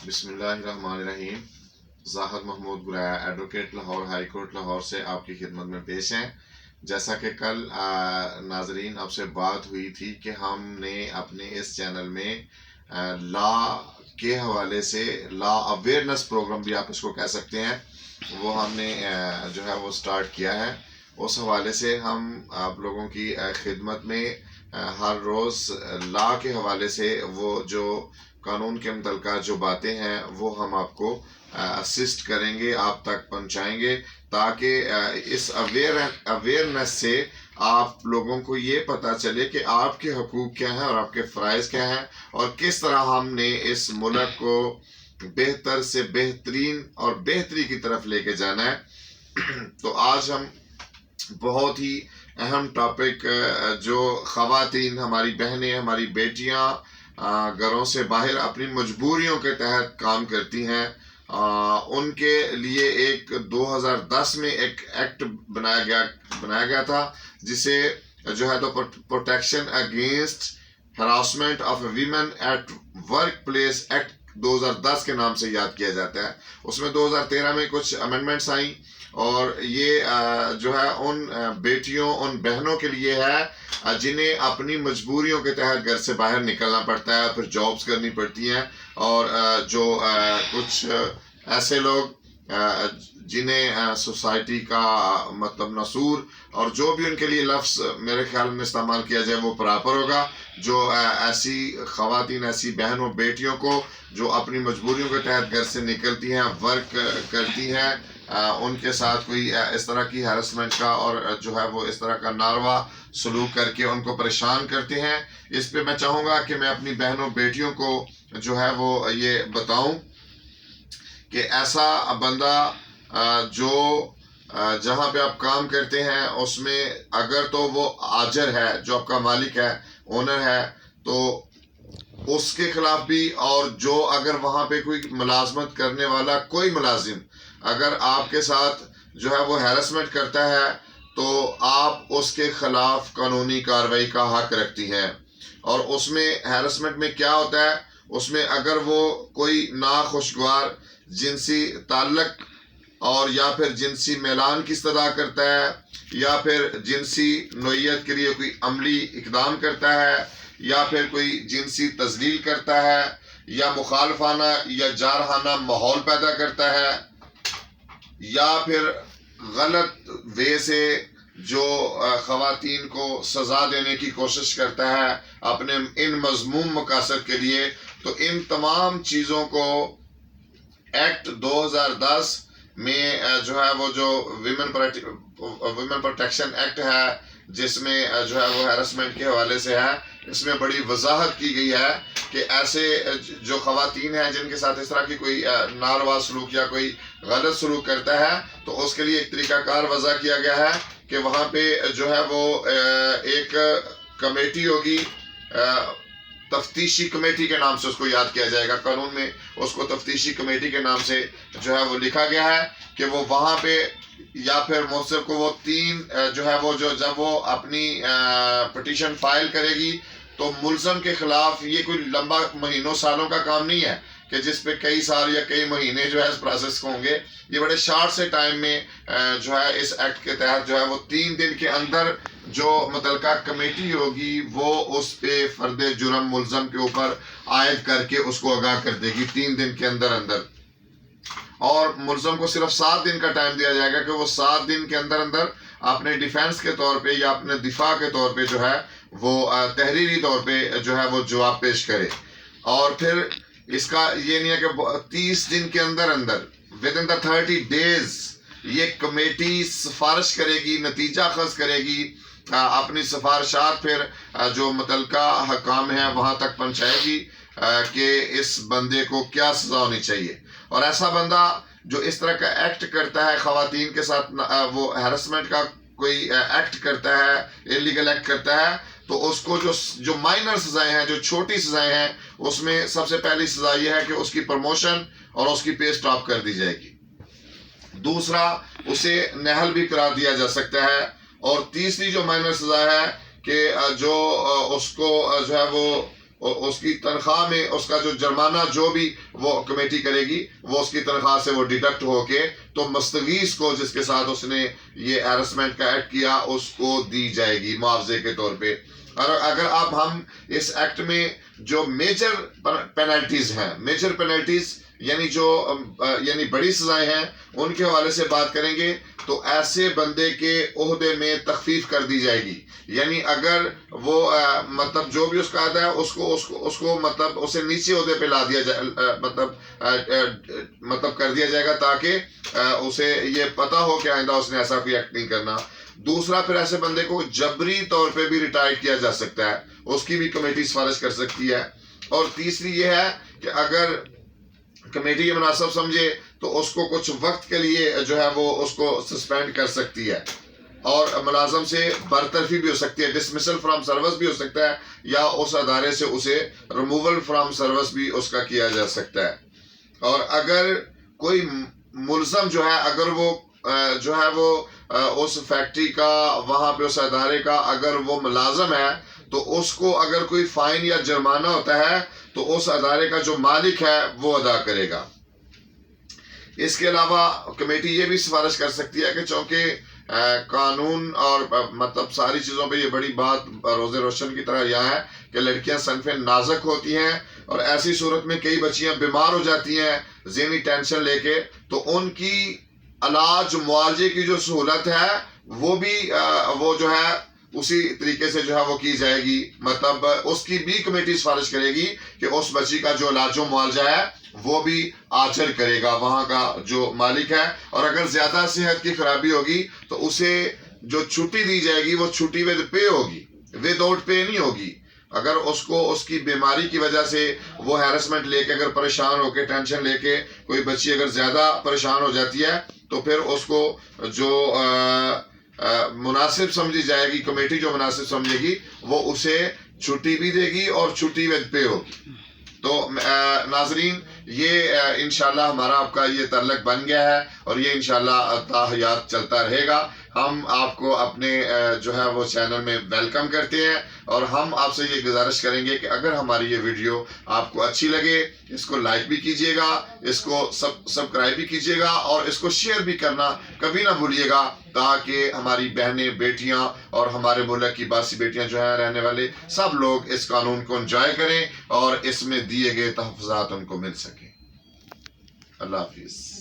बिस्मिल्लाहिर्रहमानिर्रहीम। Zahid Mahmood Guraya advocate Lahore high court Lahore से आपकी खिदमत में पेश हैं। जैसा कि कल नाजरीन आपसे बात हुई थी कि हमने अपने इस चैनल में लॉ के हवाले से लॉ अवेयरनेस प्रोग्राम भी आप इसको कह सकते हैं, वो हमने जो है वो स्टार्ट किया है। उस हवाले से हम आप लोगों की खिदमत में हर रोज़ लॉ के हवाले से वो जो कानून के मुतल्लिक़ जो बातें हैं वो हम आपको असिस्ट करेंगे, आप तक पहुंचाएंगे, ताकि इस अवेयरनेस से आप लोगों को ये पता चले कि आपके हकूक़ क्या हैं और आपके फ़राइज़ क्या हैं और किस तरह हमने इस मुल्क को बेहतर से बेहतरीन और बेहतरी की तरफ लेके जाना है। तो आज हम बहुत ही अहम टॉपिक, जो ख़वातीन, हमारी बहनें, हमारी बेटियां घरों से बाहर अपनी मजबूरियों के तहत काम करती हैं, उनके लिए एक 2010 में एक एक्ट बनाया गया था, जिसे जो है तो protection against harassment of women at work place act 2010 के नाम से याद किया जाता है। उसमें 2013 में कुछ अमेंडमेंट्स आई और ये जो है उन बेटियों, उन बहनों के लिए है जिन्हें अपनी मजबूरियों के तहत घर से बाहर निकलना पड़ता है, फिर जॉब्स करनी पड़ती हैं, और जो कुछ ऐसे लोग जिन्हें सोसाइटी का मतलब नसूर और जो भी उनके लिए लफ्ज़ मेरे ख्याल में इस्तेमाल किया जाए वो प्रॉपर होगा, जो ऐसी ख़वातीन, ऐसी बहनों, बेटियों को जो अपनी मजबूरियों के तहत घर से निकलती हैं, वर्क करती हैं, उनके साथ कोई इस तरह की हैरेसमेंट का और जो है वो इस तरह का नारवा सलूक करके उनको परेशान करते हैं। इस पे मैं चाहूँगा कि मैं अपनी बहनों, बेटियों को जो है वो ये बताऊं कि ऐसा बंदा जो जहाँ पे आप काम करते हैं उसमें अगर तो वो आजर है, जो आपका मालिक है, ओनर है, तो उसके खिलाफ भी, और जो अगर वहाँ पे कोई मुलाजमत करने वाला कोई मुलाजिम अगर आपके साथ जो है वो हैरेसमेंट करता है तो आप उसके खिलाफ कानूनी कार्रवाई का हक रखती हैं। और उसमें हैरेसमेंट में क्या होता है, उसमें अगर वो कोई नाखुशगवार जिनसी ताल्लुक और या फिर जिनसी मैलान की इस्तदा करता है, या फिर जिनसी नोयत के लिए कोई अमली इकदाम करता है, या फिर कोई जिनसी तजलील करता है, या मुखालफाना या जारहाना माहौल पैदा करता है, या फिर गलत वे से जो ख़वातीन को सज़ा देने की कोशिश करता है अपने इन मज़मूम मकासद के लिए, तो इन तमाम चीज़ों को एक्ट 2010 में जो है वो जो विमेन प्रोटेक्शन एक्ट है, जिसमें जो है वो हैरेसमेंट के हवाले से है, इसमें बड़ी वजाहत की गई है कि ऐसे जो ख़वातीन हैं जिनके साथ इस तरह की कोई नारवा सलूक या कोई गलत सलूक करता है, तो उसके लिए एक तरीक़ाकार वज़ा किया गया है कि वहाँ पे जो है वो एक कमेटी होगी, तफ्तीशी कमेटी के नाम से उसको याद किया जाएगा। कानून में उसको तफ्तीशी कमेटी के नाम से जो है वो लिखा गया है कि वो वहाँ पे, या फिर मुसर को वो तीन जो है वो जो जब वो अपनी पिटीशन फाइल करेगी तो मुलज़म के खिलाफ, ये कोई लंबा महीनों सालों का काम नहीं है कि जिस पे कई साल या कई महीने जो है इस प्रोसेस को होंगे, ये बड़े शार्ट से टाइम में जो है इस एक्ट के तहत जो है वो 3 दिन के अंदर जो मुतल्लिका कमेटी होगी वो उस पे फर्द जुर्म मुलज़म के ऊपर आयद करके उसको आगाह कर देगी 3 दिन के अंदर अंदर। और मुलज़म को सिर्फ 7 दिन का टाइम दिया जाएगा कि वो 7 दिन के अंदर अंदर अपने डिफेंस के तौर पे या अपने दिफा के तौर पे जो है वो तहरीरी तौर पे जो है वो जवाब पेश करे। और फिर इसका ये नहीं है कि 30 दिन के अंदर अंदर विद इन द 30 डेज ये कमेटी सिफारिश करेगी, नतीजा अखज़ करेगी, अपनी सिफारिशात फिर जो मुतल्लिका हकाम है वहाँ तक पहुँचाएगी कि इस बंदे को क्या सज़ा होनी चाहिए। और ऐसा बंदा जो इस तरह का एक्ट करता है, ख़वातीन के साथ वो हैरेसमेंट का कोई एक्ट करता है, इलीगल एक्ट करता है, तो उसको जो माइनर सज़ाएं हैं, जो छोटी सज़ाएं हैं, उसमें सबसे पहली सज़ा यह है कि उसकी प्रमोशन और उसकी पे स्टॉप कर दी जाएगी। दूसरा, उसे नहल भी करार दिया जा सकता है। और तीसरी जो माइनर सज़ा है कि जो उसको जो है वो اس کی تنخواہ میں اس کا جو جرمانہ جو بھی وہ کمیٹی کرے گی وہ اس کی تنخواہ سے وہ ڈیڈکٹ ہو کے تو مستغیث کو جس کے ساتھ اس نے یہ ہیرسمنٹ کا ایکٹ کیا اس کو دی جائے گی معاوضے کے طور پہ. اور اگر ہم اس ایکٹ میں جو میجر پینلٹیز ہیں، میجر پینلٹیز یعنی بڑی سزائیں ہیں، ان کے حوالے سے بات کریں گے تو ایسے بندے کے عہدے میں تخفیف کر دی جائے گی. یعنی اگر وہ مطلب جو بھی اس کا عہدہ ہے اس کو مطلب اسے نیچے عہدے پہ لا دیا جائے، مطلب کر دیا جائے گا تاکہ اسے یہ پتہ ہو کہ آئندہ اس نے ایسا کوئی ایکٹ نہیں کرنا. دوسرا، پھر ایسے بندے کو جبری طور پہ بھی ریٹائر کیا جا سکتا ہے، اس کی بھی کمیٹی سفارش کر سکتی ہے. اور تیسری یہ ہے کہ اگر کمیٹی یہ مناسب سمجھے تو اس کو کچھ وقت کے لیے جو ہے وہ اس کو سسپینڈ کر سکتی ہے، اور ملازم سے برطرفی بھی ہو سکتی ہے، ڈسمسل فرام سروس بھی ہو سکتا ہے، یا اس ادارے سے اسے ریموول فرام سروس بھی اس کا کیا جا سکتا ہے. اور اگر کوئی ملزم جو ہے، اگر وہ جو ہے وہ اس فیکٹری کا، وہاں پہ اس ادارے کا اگر وہ ملازم ہے تو اس کو اگر کوئی فائن یا جرمانہ ہوتا ہے تو اس ادارے کا جو مالک ہے وہ ادا کرے گا. اس کے علاوہ کمیٹی یہ بھی سفارش کر سکتی ہے کہ چونکہ قانون اور مطلب ساری چیزوں پہ یہ بڑی بات روز روشن کی طرح یہاں ہے کہ لڑکیاں صنف نازک ہوتی ہیں، اور ایسی صورت میں کئی بچیاں بیمار ہو جاتی ہیں ذہنی ٹینشن لے کے، تو ان کی علاج معالجے کی جو سہولت ہے وہ جو ہے اسی طریقے سے جو ہے وہ کی جائے گی. مطلب اس کی بھی کمیٹی سفارش کرے گی کہ اس بچی کا جو علاج و معالجہ ہے وہ بھی آچر کرے گا وہاں کا جو مالک ہے. اور اگر زیادہ صحت کی خرابی ہوگی تو اسے جو چھٹی دی جائے گی وہ چھٹی ود پے ہوگی، ود آؤٹ پے نہیں ہوگی. اگر اس کی بیماری کی وجہ سے وہ ہیرسمنٹ لے کے اگر پریشان ہو کے ٹینشن لے کے کوئی بچی اگر زیادہ پریشان ہو جاتی ہے تو پھر اس کو جو مناسب سمجھی جائے گی، کمیٹی جو مناسب سمجھے گی وہ اسے چھٹی بھی دے گی اور چھٹی ود پے ہوگی. تو ناظرین، یہ انشاءاللہ ہمارا آپ کا یہ تعلق بن گیا ہے، اور یہ انشاءاللہ تا حیات چلتا رہے گا. ہم آپ کو اپنے جو ہے وہ چینل میں ویلکم کرتے ہیں، اور ہم آپ سے یہ گزارش کریں گے کہ اگر ہماری یہ ویڈیو آپ کو اچھی لگے اس کو لائک بھی کیجیے گا، اس کو سبسکرائب بھی کیجیے گا، اور اس کو شیئر بھی کرنا کبھی نہ بھولیے گا، تاکہ ہماری بہنیں، بیٹیاں اور ہمارے ملک کی باسی بیٹیاں جو ہیں رہنے والے سب لوگ اس قانون کو انجوائے کریں اور اس میں دیے گئے تحفظات ان کو مل سکیں. اللہ حافظ.